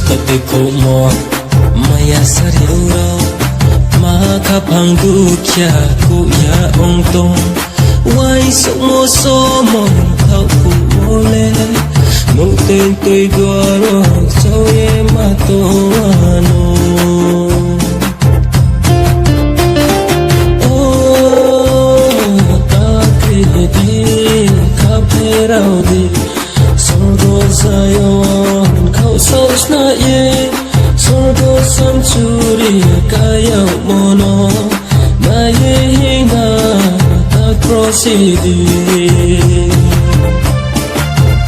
Kristote kumo maya sariuro maka pangdukia kuya ongtong wai somo somo kau kumole mutin tui duaro soye matoano Raudi sorgo zayon kau sosna ye sorgo samchuri kaya mono na ye hinga ta crosidi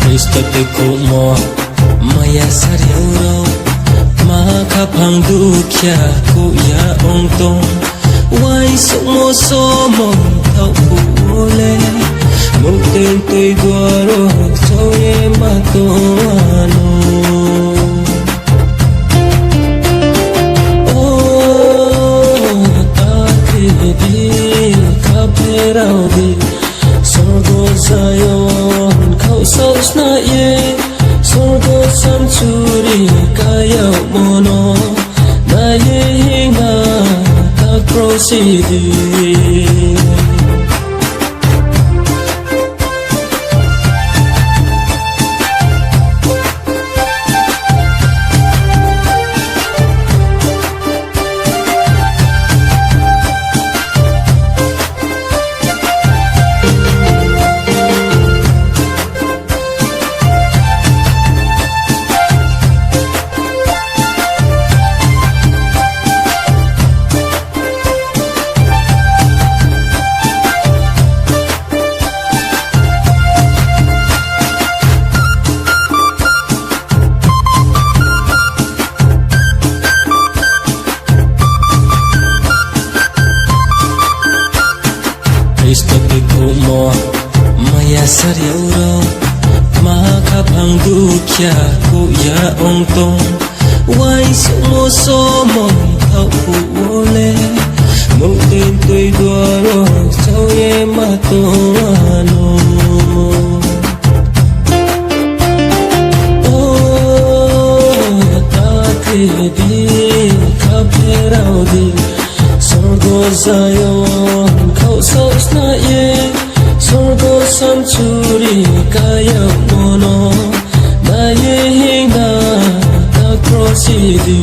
Kristote kumo maya sariuro maka pangdukia kuya ongtong wai somo somo kau kuole mutin tui duaro soye matoano takidi kaperaudi sorgo zayon kau sosna ye sorgo samchuri kaya mono na ye hinga ta crosidi Kristote kumo maya sariuro maka pangdukia kuya ongtong wai somo somo kau kuole mutin tui duaro soye matoano takidi kaperaudi sorgo zayon kau sosna ye sorgo samchuri kaya mono na ye hinga ta crosidi